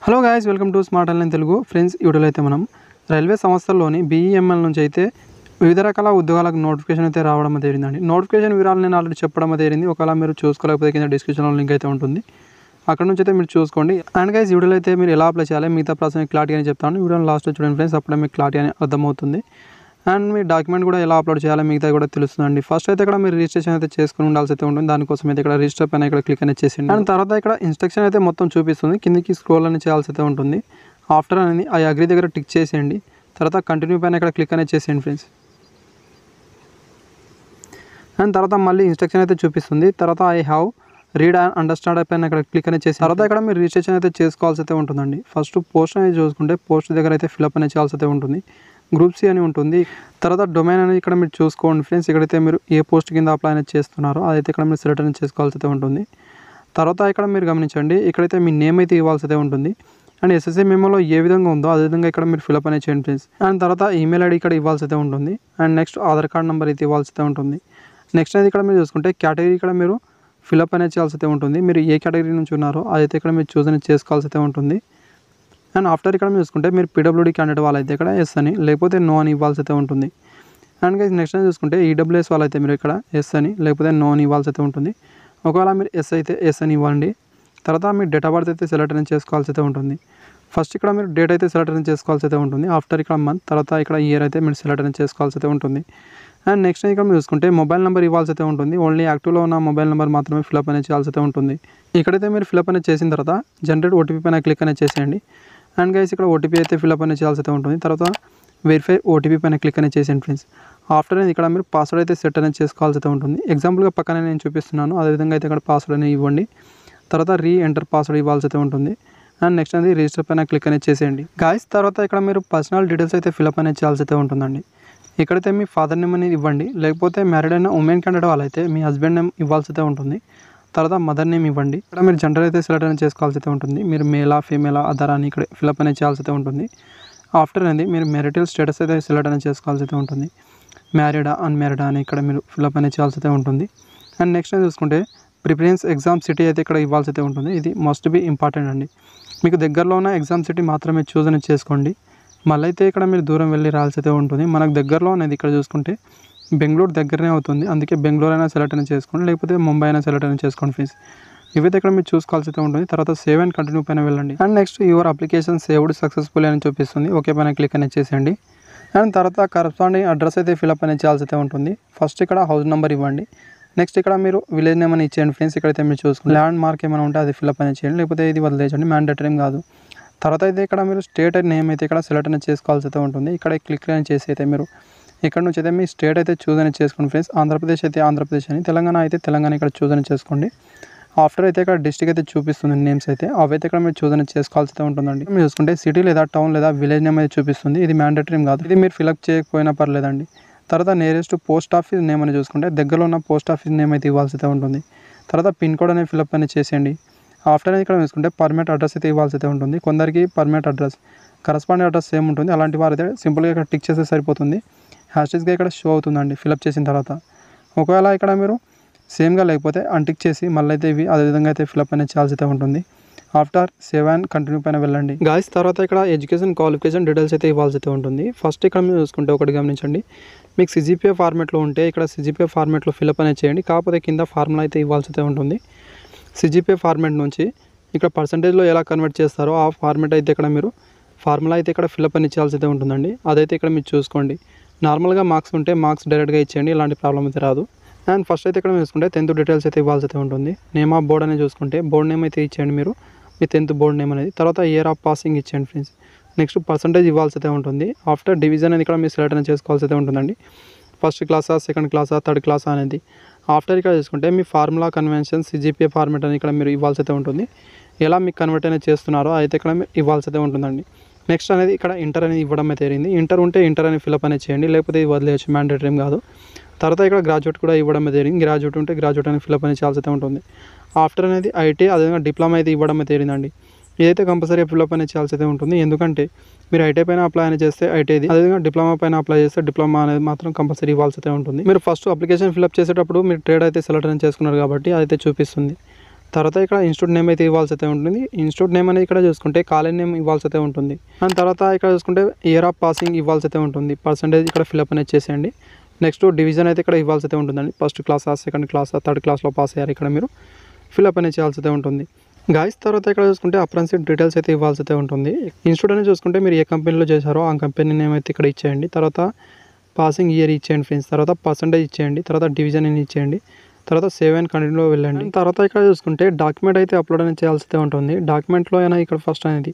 Hello guys, welcome to smart online Telugu. Friends, ఈ వీడియోలో అయితే మనం రైల్వే సంస్థల్లోని BEML నుంచి అయితే వివిధ రకాల ఉద్యోగాలకు నోటిఫికేషన్ అయితే రావడం జరిగిందండి. నోటిఫికేషన్ వివరాలు నేను ఆల్రెడీ చెప్పడం జరిగింది. ఒకవేళ మీరు చూసుకోలేకపోతే కింద డిస్క్రిప్షన్లో లింక్ అయితే ఉంటుంది, అక్కడ నుంచి అయితే మీరు చూసుకోండి. అండ్ గైస్, ఈ వీడియోలో అయితే మీరు ఎలా అప్లై చేయాలి మిగతా ప్రాసెస్ క్లారిటీ అని చెప్తాను. వీడియోని లాస్ట్లో చూడండి ఫ్రెండ్స్, అప్పుడే మీకు క్లారిటీ అని అర్థమవుతుంది. అండ్ మీ డాక్యుమెంట్ కూడా ఎలా అప్లోడ్ చేయాలి మిగతా కూడా తెలుస్తుందండి. ఫస్ట్ అయితే ఇక్కడ మీరు రిజిస్ట్రేషన్ అయితే చేసుకుని ఉండాల్సి అయితే ఉంటుంది. దానికోసం అయితే ఇక్కడ రిజిస్టర్ పైన ఇక్కడ క్లిక్ అనేది చేసింది. అండ్ తర్వాత ఇక్కడ ఇన్స్ట్రక్షన్ అయితే మొత్తం చూపిస్తుంది. కిందికి స్క్రోల్ అనేది చేయాల్సి అయితే ఉంటుంది. ఆఫ్టర్ అనేది ఆ అగ్రీ దగ్గర టిక్ చేసేయండి. తర్వాత కంటిన్యూ పైన ఇక్కడ క్లిక్ అనేది చేసేయండి ఫ్రెండ్స్. అండ్ తర్వాత మళ్ళీ ఇన్స్ట్రక్షన్ అయితే చూపిస్తుంది. తర్వాత I have read and understand పైన ఇక్కడ క్లిక్ అనేది చేసి తర్వాత ఇక్కడ మీరు రిజిస్ట్రేషన్ అయితే చేసుకోవాల్సి అయితే ఉంటుందండి. ఫస్ట్ పోస్ట్ అనేది చూసుకుంటే పోస్ట్ దగ్గర అయితే ఫిల్అప్ అనేది చేయాల్సి అయితే ఉంటుంది. గ్రూప్ సి అని ఉంటుంది. తర్వాత డొమైన్ అనేది ఇక్కడ మీరు చూసుకోండి ఫ్రెండ్స్. ఇక్కడైతే మీరు ఏ పోస్ట్ కింద అప్లై అనేది చేస్తున్నారో అదైతే ఇక్కడ మీరు సెలెక్ట్ అనేది చేసుకోవాల్సి అయితే ఉంటుంది. తర్వాత ఇక్కడ మీరు గమనించండి, ఇక్కడైతే మీ నేమ్ అయితే ఇవ్వాల్సి అయితే ఉంటుంది. అండ్ SSC మెమోలో ఏ విధంగా ఉందో అదే విధంగా ఇక్కడ మీరు ఫిల్అప్ అనేది చేయండి ఫ్రెండ్స్. అండ్ తర్వాత ఈమెయిల్ ఐడి ఇక్కడ ఇవ్వాల్సి అయితే ఉంటుంది. And next Aadhaar card number అయితే ఇవ్వాల్సి అయితే ఉంటుంది. నెక్స్ట్ అనేది ఇక్కడ మీరు చూసుకుంటే కేటగిరీ ఇక్కడ మీరు ఫిల్అప్ అనేది చేయాల్సి అయితే ఉంటుంది. మీరు ఏ కేటగిరీ నుంచి ఉన్నారో అదైతే ఇక్కడ మీరు చూస్ అనేది చేసుకోవాల్సి అయితే ఉంటుంది. అండ్ ఆఫ్టర్ ఇక్కడ మీరు చూసుకుంటే మీరు PWD క్యాండిడేట్ వాళ్ళైతే ఇక్కడ ఎస్ అని లేకపోతే నో అని ఇవ్వాల్సి అయితే ఉంటుంది. అండ్ నెక్స్ట్ అని చూసుకుంటే EWS వాళ్ళైతే మీరు ఇక్కడ ఎస్ అని లేకపోతే నో అని ఇవ్వాల్సి అయితే ఉంటుంది. ఒకవేళ మీరు ఎస్ అయితే ఎస్ అని ఇవ్వండి. తర్వాత మీ డేట్ ఆఫ్ బర్త్ అయితే సెలెక్ట్ అనేది చేసుకోవాల్సి అయితే ఉంటుంది. ఫస్ట్ ఇక్కడ మీరు డేట్ అయితే సెలెక్ట్ అనేది చేసుకోవాల్సి అయితే ఉంటుంది. ఆఫ్టర్ ఇక్కడ మంత్, తర్వాత ఇక్కడ ఇయర్ అయితే మీరు సెలెక్ట్ అనేది చేసుకోవాల్సి అయితే ఉంటుంది. అండ్ నెక్స్ట్ ఇక్కడ మీరు చూసుకుంటే మొబైల్ నెంబర్ ఇవ్వాల్సి అయితే ఉంటుంది. ఓన్లీ యాక్టివ్లో ఉన్న మొబైల్ నెంబర్ మాత్రమే ఫిల్అప్ అనేది చేయాల్సి అయితే ఉంటుంది. ఇక్కడైతే మీరు ఫిల్అప్ అనేది చేసిన తర్వాత జనరేట్ OTP పైన క్లిక్ అనేది చేసేయండి. అండ్ గైస్, ఇక్కడ OTP అయితే ఫిల్అప్ అనేది చేయాల్సి అయితే ఉంటుంది. తర్వాత వెరిఫై OTP పైన క్లిక్ అనేది చేసేయండి ఫ్రెండ్స్. ఆఫ్టర్ అనేది ఇక్కడ మీరు పాస్వర్డ్ అయితే సెట్ అనేది చేసుకోవాల్సి అయితే ఉంటుంది. ఎగ్జాంపుల్గా పక్కనే నేను చూపిస్తున్నాను, అదేవిధంగా అయితే ఇక్కడ పాస్వర్డ్ అనేది ఇవ్వండి. తర్వాత ఎంటర్ పాస్వర్డ్ ఇవ్వాల్సి అయితే ఉంటుంది. అండ్ నెక్స్ట్ అనేది రిజిస్టర్ పైన క్లిక్ అనేది చేసేయండి గాయస్. తర్వాత ఇక్కడ మీరు పర్సనల్ డీటెయిల్స్ అయితే ఫిల్అప్ అనేది చేయాల్సి అయితే ఉంటుందండి. ఇక్కడైతే మీ ఫాదర్ నేమ్ అనేది ఇవ్వండి. లేకపోతే మ్యారీడ్ అయిన ఉమెన్ క్యాండిడేట్ వాళ్ళైతే మీ హస్బెండ్ నేమ్ ఇవ్వాల్సి అయితే ఉంటుంది. తర్వాత మదర్ నేమ్ ఇవ్వండి. ఇక్కడ మీరు జెండర్ అయితే సెలెక్ట్ అనేది చేసుకోవాల్సి అయితే ఉంటుంది. మీరు మేలా ఫీమేలా అదర్ అని ఇక్కడ ఫిల్అప్ అనేది చేయాల్సి అయితే ఉంటుంది. ఆఫ్టర్ అనేది మీరు మ్యారిటల్ స్టేటస్ అయితే సెలెక్ట్ అనేది చేసుకోవాల్సి అయితే ఉంటుంది. మ్యారీడా అన్మ్యారీడా అని ఇక్కడ మీరు ఫిల్అప్ అనేది చేయాల్సి అయితే ఉంటుంది. అండ్ నెక్స్ట్ చూసుకుంటే ప్రిఫరెన్స్ ఎగ్జామ్ సిటీ అయితే ఇక్కడ ఇవ్వాల్సి అయితే ఉంటుంది. ఇది మస్ట్ బి ఇంపార్టెంట్ అండి. మీకు దగ్గరలో ఉన్న ఎగ్జామ్ సిటీ మాత్రమే చూస్ అనేది చేసుకోండి. మళ్ళీ అయితే ఇక్కడ మీరు దూరం వెళ్ళి రావాల్సి అయితే ఉంటుంది. మనకు దగ్గరలో అనేది ఇక్కడ చూసుకుంటే బెంగళూరు దగ్గరనే అవుతుంది. అందుకే బెంగళూరు అయినా సెలెక్ట్ అనేది చేసుకోండి, లేకపోతే ముంబై అయినా సెలెక్ట్ అనేది చేసుకోండి ఫ్రెండ్స్. ఇవైతే ఇక్కడ మీరు చూసుకోవాల్సి అయితే ఉంటుంది. తర్వాత సేవ్ అండ్ కంటిన్యూ పైన వెళ్ళండి. And next your application saved successful అని చూపిస్తుంది. ఓకే పైన క్లిక్ అనేది చేసేయండి. అండ్ తర్వాత కరస్పాండింగ్ అడ్రస్ అయితే ఫిల్అప్ అనేది చేయాల్సి అయితే ఉంటుంది. ఫస్ట్ ఇక్కడ హౌస్ నెంబర్ ఇవ్వండి. నెక్స్ట్ ఇక్కడ మీరు విలేజ్ నేమ్ అని ఇచ్చేయండి ఫ్రెండ్స్. ఇక్కడైతే మీరు చూసుకోండి. ల్యాండ్ మార్క్ ఏమైనా ఉంటే అది ఫిల్అప్ అనేది చేయండి, లేకపోతే ఇది వదిలేయండి, మ్యాండేటరీ కాదు. తర్వాత అయితే ఇక్కడ మీరు స్టేట్ నేమ్ అయితే ఇక్కడ సెలెక్ట్ అనేది చేసుకోవాల్సి అయితే ఉంటుంది. ఇక్కడ క్లిక్ అనేది చేసి అయితే మీరు ఇక్కడ నుంచి అయితే మీ స్టేట్ అయితే చూస్ అనేది చేసుకోండి ఫ్రెండ్స్. ఆంధ్రప్రదేశ్ అయితే ఆంధ్రప్రదేశ్ అని, తెలంగాణ అయితే తెలంగాణ ఇక్కడ చూస్ అనేది చేసుకోండి. ఆఫ్టర్ అయితే ఇక్కడ డిస్ట్రిక్ట్ అయితే చూపిస్తుంది నేమ్స్ అయితే, అవైతే ఇక్కడ మీరు చూస్ అనేది చేసుకోవాల్సి అయితే ఉంటుందండి. మీరు చూసుకుంటే సిటీ లేదా టౌన్ లేదా విలేజ్ నేమ్ అయితే చూపిస్తుంది. ఇది మ్యాండేటరీ కాదు, ఇది మీరు ఫిల్అప్ చేయకపోయినా పర్లేదండి. తర్వాత నియరెస్ట్ పోస్ట్ ఆఫీస్ నేమ్ అని చూసుకుంటే దగ్గరలో ఉన్న పోస్ట్ ఆఫీస్ నేమ్ అయితే ఇవ్వాల్సి అయితే ఉంటుంది. తర్వాత పిన్ కోడ్ అనేది ఫిల్అప్ అనేది చేసేయండి. ఆఫ్టర్ అనేది ఇక్కడ చూసుకుంటే పర్మనెంట్ అడ్రస్ అయితే ఇవ్వాల్సి అయితే ఉంటుంది. కొందరికి permanent address corresponding address same ఉంటుంది. అలాంటి వారు అయితే సింపుల్గా ఇక్కడ టిక్ చేస్తే సరిపోతుంది. హ్యాష్ట్యాగ్గా ఇక్కడ షో అవుతుందండి ఫిల్అప్ చేసిన తర్వాత. ఒకవేళ ఇక్కడ మీరు సేమ్గా లేకపోతే అన్టిక్ చేసి మళ్ళీ అయితే ఇవి అదేవిధంగా అయితే ఫిల్అప్ అనేది చేయాల్సి అయితే ఉంటుంది. ఆఫ్టర్ సేవ్ అండ్ కంటిన్యూ పైన వెళ్ళండి గాయస్. తర్వాత ఇక్కడ ఎడ్యుకేషన్ క్వాలిఫికేషన్ డీటెయిల్స్ అయితే ఇవ్వాల్సి అయితే ఉంటుంది. ఫస్ట్ ఇక్కడ మీరు చూసుకుంటే ఒకటి గమనించండి, మీకు CGPA ఫార్మేట్లో ఉంటే ఇక్కడ CGPA ఫార్మేట్లో ఫిల్అప్ అనేది చేయండి. కాకపోతే కింద ఫార్ములా అయితే ఇవ్వాల్సి అయితే ఉంటుంది. CGPA ఫార్మేట్ నుంచి ఇక్కడ పర్సంటేజ్లో ఎలా కన్వర్ట్ చేస్తారో ఆ ఫార్మేట్ అయితే ఇక్కడ మీరు ఫార్ములా అయితే ఇక్కడ ఫిల్అప్ అని చేయాల్సి అయితే ఉంటుందండి. అదైతే ఇక్కడ మీరు చూసుకోండి. నార్మల్గా మార్క్స్ ఉంటే మార్క్స్ డైరెక్ట్గా ఇచ్చేయండి, ఇలాంటి ప్రాబ్లం అయితే రాదు. అండ్ ఫస్ట్ అయితే ఇక్కడ చూసుకుంటే 10th డీటెయిల్స్ అయితే ఇవ్వాల్సి అయితే ఉంటుంది. నేమ్ ఆఫ్ బోర్డ్ అనేది చూసుకుంటే బోర్డ్ నేమ్ అయితే ఇచ్చేయండి మీరు, మీ 10th బోర్డ్ నేమ్ అనేది. తర్వాత ఇయర్ ఆఫ్ పాసింగ్ ఇచ్చేయండి ఫ్రెండ్స్. నెక్స్ట్ పర్సంటేజ్ ఇవ్వాల్సి అయితే ఉంటుంది. ఆఫ్టర్ డివిజన్ అనేది ఇక్కడ మీరు సెలెక్ట్ అనేది చేసుకోవాల్సి అయితే ఉంటుందండి. ఫస్ట్ క్లాసా, సెకండ్ క్లాసా, థర్డ్ క్లాసా అనేది. ఆఫ్టర్ ఇక్కడ చూసుకుంటే మీ ఫార్ములా కన్వెన్షన్ CGPA ఫార్మేట్ అని ఇక్కడ మీరు ఇవ్వాల్సి అయితే ఉంటుంది. ఎలా మీకు కన్వర్ట్ అనేది చేస్తున్నారో అయితే ఇక్కడ మీరు ఇవ్వాల్సి అయితే ఉంటుందండి. నెక్స్ట్ అనేది ఇక్కడ ఇంటర్ అనేది ఇవ్వడం అయితే జరిగింది. ఇంటర్ ఉంటే ఇంటర్ అనేది ఫిల్అప్ అనేది చేయండి, లేకపోతే ఇది వదిలేయచ్చు, మ్యాండేటరీ కాదు. తర్వాత ఇక్కడ గ్రాడ్యుయేట్ కూడా ఇవ్వడం అయితే జరిగింది. గ్రాడ్యుయేట్ ఉంటే గ్రాడ్యుయేట్ అనేది ఫిల్అప్ అనేది చేయాల్సి అయితే ఉంటుంది. ఆఫ్టర్ అనేది IT అదేవిధంగా డిప్లొమా అయితే ఇవ్వడం అయితే జరిగిందండి. ఇదైతే కంపల్సరీ ఫిల్అప్ అనేది చేయాల్సి అయితే ఉంటుంది. ఎందుకంటే మీరు ఐటీ పైన అప్లై అనేది చేస్తే ఐటీది, అదేవిధంగా డిప్లొమా పైన అప్లై చేస్తే డిప్లొమా అనేది మాత్రం కంపల్సరీ ఇవ్వాల్సి అయితే ఉంటుంది. మీరు ఫస్ట్ అప్లికేషన్ ఫిల్అప్ చేసేటప్పుడు మీరు ట్రేడ్ అయితే సెలెక్ట్ చేసుకున్నారు కాబట్టి అదైతే చూపిస్తుంది. తర్వాత ఇక్కడ ఇన్స్టిట్యూట్ నేమ్ అయితే ఇవ్వాల్సి అయితే ఉంటుంది. ఇన్స్టిట్యూట్ నేమ్ అనేది ఇక్కడ చూసుకుంటే కాలేజ్ నేమ్ ఇవ్వాల్సి అయితే ఉంటుంది. అండ్ తర్వాత ఇక్కడ చూసుకుంటే ఇయర్ ఆఫ్ పాసింగ్ ఇవ్వాల్సి అయితే ఉంటుంది. పర్సంటేజ్ ఇక్కడ ఫిల్అప్ అనేది చేసేయండి. నెక్స్ట్ డివిజన్ అయితే ఇక్కడ ఇవ్వాల్సి అయితే ఉంటుందండి. ఫస్ట్ క్లాసా, సెకండ్ క్లాసా, థర్డ్ క్లాస్లో పాస్ అయ్యారు ఇక్కడ మీరు ఫిల్అప్ అనేది చేయాల్సి అయితే ఉంటుంది. గాయస్ తర్వాత ఇక్కడ చూసుకుంటే అప్రెంటిస్‌షిప్ డీటెయిల్స్ అయితే ఇవ్వాల్సి అయితే ఉంటుంది. ఇన్స్టిట్యూట్ అనేది చూసుకుంటే మీరు ఏ కంపెనీలో చేశారో ఆ కంపెనీ నేమ్ అయితే ఇక్కడ ఇచ్చేయండి. తర్వాత పాసింగ్ ఇయర్ ఇచ్చేయండి ఫ్రెండ్స్. తర్వాత పర్సంటేజ్ ఇచ్చేయండి. తర్వాత డివిజన్ అని ఇచ్చేయండి. తర్వాత సేవ్ అండ్ కంటిన్యూలో వెళ్ళండి. తర్వాత ఇక్కడ చూసుకుంటే డాక్యుమెంట్ అయితే అప్లోడ్ అనేది చేయాల్సి అయితే ఉంటుంది. డాక్యుమెంట్లో అయినా ఇక్కడ ఫస్ట్ అనేది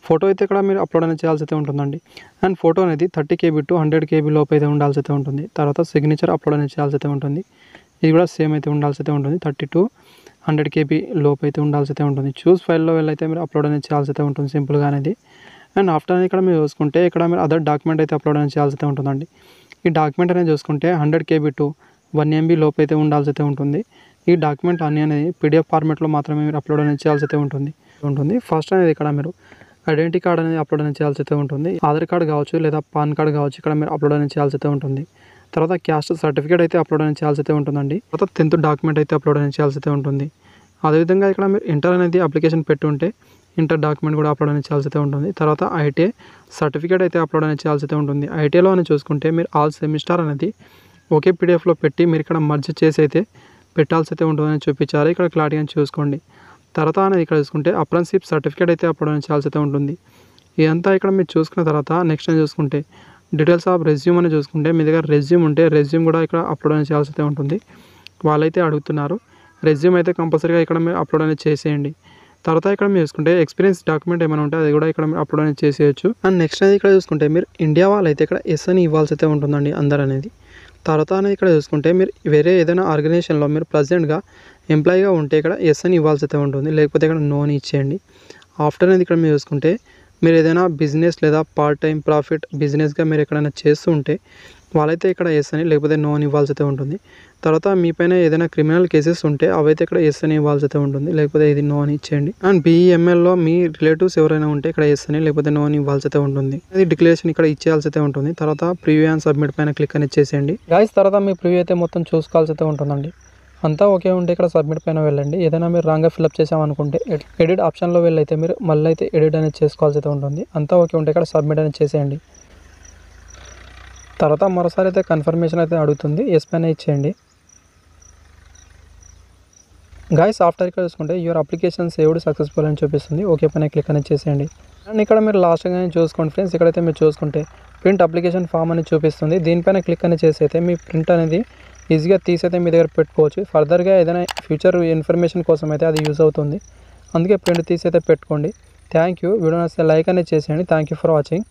ఫోటో అయితే ఇక్కడ మీరు అప్లోడ్ అనేది చేయాల్సి అయితే ఉంటుందండి. అండ్ ఫోటో అనేది 30 KB to 100 KB లోపు అయితే ఉండాల్సి అయితే ఉంటుంది. తర్వాత సిగ్నేచర్ అప్లోడ్ అనేది చేయాల్సి అయితే ఉంటుంది. ఇది కూడా సేమ్ అయితే ఉండాల్సి అయితే ఉంటుంది. 30 to 100 KB లోపు అయితే ఉండాల్సి అయితే ఉంటుంది. చూస్ ఫైల్లో వెళ్ళైతే మీరు అప్లోడ్ అనేది చేయాల్సి అయితే ఉంటుంది సింపుల్గా అనేది. అండ్ ఆఫ్టర్ ఇక్కడ మీరు చూసుకుంటే ఇక్కడ మీరు అదర్ డాక్యుమెంట్ అయితే అప్లోడ్ అనేది చేయాల్సి అయితే ఉంటుందండి. ఈ డాక్యుమెంట్ అనేది చూసుకుంటే 100 KB to 1 MB లోపు అయితే ఉండాల్సి అయితే ఉంటుంది. ఈ డాక్యుమెంట్ అన్నీ అనేది PDF ఫార్మాట్లో మాత్రమే మీరు అప్లోడ్ అనేది చేయాల్సి అయితే ఉంటుంది. ఫస్ట్ అనేది ఇక్కడ మీరు ఐడెంటిటీ కార్డ్ అనేది అప్లోడ్ అనేది చేయాల్సి అయితే ఉంటుంది. ఆధార్ కార్డ్ కావచ్చు లేదా పాన్ కార్డ్ కావచ్చు ఇక్కడ మీరు అప్లోడ్ అనేది చేయాల్సి అయితే ఉంటుంది. తర్వాత క్యాస్ట్ సర్టిఫికేట్ అయితే అప్లోడ్ అనేది చేయాల్సి అయితే ఉంటుందండి. తర్వాత 10th డాక్యుమెంట్ అయితే అప్లోడ్ అనేది చేయాల్సి అయితే ఉంటుంది. అదేవిధంగా ఇక్కడ మీరు ఇంటర్ అనేది అప్లికేషన్ పెట్టుంటే ఇంటర్ డాక్యుమెంట్ కూడా అప్లోడ్ అనేది చేయాల్సి అయితే ఉంటుంది. తర్వాత ITI సర్టిఫికేట్ అయితే అప్లోడ్ అనేది చేయాల్సి అయితే ఉంటుంది. ITIలో అని చూసుకుంటే మీరు ఆల్ సెమిస్టర్ అనేది ఒకే PDFలో పెట్టి మీరు ఇక్కడ మర్జ్ చేసి అయితే పెట్టాల్సి అయితే ఉంటుందని చూపించారు. ఇక్కడ క్లారిటీగా చూసుకోండి. తర్వాత అనేది ఇక్కడ చూసుకుంటే అప్రెంటిస్‌షిప్ సర్టిఫికేట్ అయితే అప్లోడ్ అనేది చేయాల్సి అయితే ఉంటుంది. ఇదంతా ఇక్కడ మీరు చూసుకున్న తర్వాత నెక్స్ట్ అని చూసుకుంటే డీటెయిల్స్ ఆఫ్ రెజ్యూమ్ అని చూసుకుంటే మీ దగ్గర రెజ్యూమ్ ఉంటే రెజ్యూమ్ కూడా ఇక్కడ అప్లోడ్ అనేది చేయాల్సి అయితే ఉంటుంది. వాళ్ళైతే అడుగుతున్నారు. రెజ్యూమ్ అయితే కంపల్సరీగా ఇక్కడ మీరు అప్లోడ్ అనేది చేసేయండి. తర్వాత ఇక్కడ మీరు చూసుకుంటే ఎక్స్పీరియన్స్ డాక్యుమెంట్ ఏమైనా ఉంటే అది కూడా ఇక్కడ మీరు అప్లోడ్ అనేది చేసేయచ్చు. అండ్ నెక్స్ట్ అనేది ఇక్కడ చూసుకుంటే మీరు ఇండియా వాళ్ళైతే ఇక్కడ ఎస్ అని ఇవ్వాల్సి అయితే ఉంటుందండి అందరూ అనేది. తర్వాత అనేది ఇక్కడ చూసుకుంటే మీరు వేరే ఏదైనా ఆర్గనైజేషన్లో మీరు ప్రెజెంట్గా ఎంప్లాయీగా ఉంటే ఇక్కడ ఎస్ అని ఇవ్వాల్సి అయితే ఉంటుంది. లేకపోతే ఇక్కడ నో అని ఇచ్చేయండి. ఆఫ్టర్ అనేది ఇక్కడ మీరు చూసుకుంటే మీరు ఏదైనా బిజినెస్ లేదా పార్ట్ టైం ప్రాఫిట్ బిజినెస్గా మీరు ఎక్కడైనా చేస్తూ ఉంటే వాళ్ళైతే ఇక్కడ ఎస్ అని లేకపోతే నో అని ఇవ్వాల్సి అయితే ఉంటుంది. తర్వాత మీ పైన ఏదైనా క్రిమినల్ కేసెస్ ఉంటే అవైతే ఇక్కడ ఎస్ అని ఇవ్వాల్సి అయితే ఉంటుంది. లేకపోతే ఇది నో అని ఇచ్చేయండి. అండ్ BEMLలో మీ రిలేటివ్స్ ఎవరైనా ఉంటే ఇక్కడ ఎస్ అని లేకపోతే నో అని ఇవ్వాల్సి అయితే ఉంటుంది. ఇది డిక్లరేషన్ ఇక్కడ ఇచ్చేయాల్సి అయితే ఉంటుంది. తర్వాత ప్రివ్యూ అండ్ సబ్మిట్ పైన క్లిక్ అనేది చేసేయండి. గైస్ తర్వాత మీ ప్రివ్యూ అయితే మొత్తం చూసుకోవాల్సి అయితే ఉంటుందండి. అంతా ఓకే ఉంటే ఇక్కడ సబ్మిట్ పైన వెళ్ళండి. ఏదైనా మీరు రాంగ్గా ఫిల్అప్ చేసామనుకుంటే ఎడిట్ ఆప్షన్లో వెళ్ళైతే మీరు మళ్ళీ అయితే ఎడిట్ అనేది చేసుకోవాల్సి అయితే ఉంటుంది. అంతా ఓకే ఉంటే ఇక్కడ సబ్మిట్ అనేది చేసేయండి. తర్వాత మరోసారి అయితే కన్ఫర్మేషన్ అయితే అడుగుతుంది. ఎస్ పైన ఇచ్చేయండి. గైస్ ఆఫ్టర్ ఇక్కడ చూసుకుంటే యువర్ అప్లికేషన్ సేవ్డ్ సక్సెస్ఫుల్ అని చూపిస్తుంది. ఓకే పైన క్లిక్ అనేది చేసేయండి. అండ్ ఇక్కడ మీరు లాస్ట్గా చూసుకోండి ఫ్రెండ్స్. ఇక్కడైతే మీరు చూసుకుంటే ప్రింట్ అప్లికేషన్ ఫామ్ అని చూపిస్తుంది. దీనిపైన క్లిక్ అనేది చేసి అయితే మీ ప్రింట్ అనేది ఈజీగా తీసైతే మీ దగ్గర పెట్టుకోవచ్చు. ఫర్దర్గా ఏదైనా ఫ్యూచర్ ఇన్ఫర్మేషన్ కోసం అయితే అది యూజ్ అవుతుంది. అందుకే ప్రింట్ తీసి అయితే పెట్టుకోండి. Thank you. వీడియో నచ్చితే లైక్ అనేది చేసేయండి. Thank you for watching.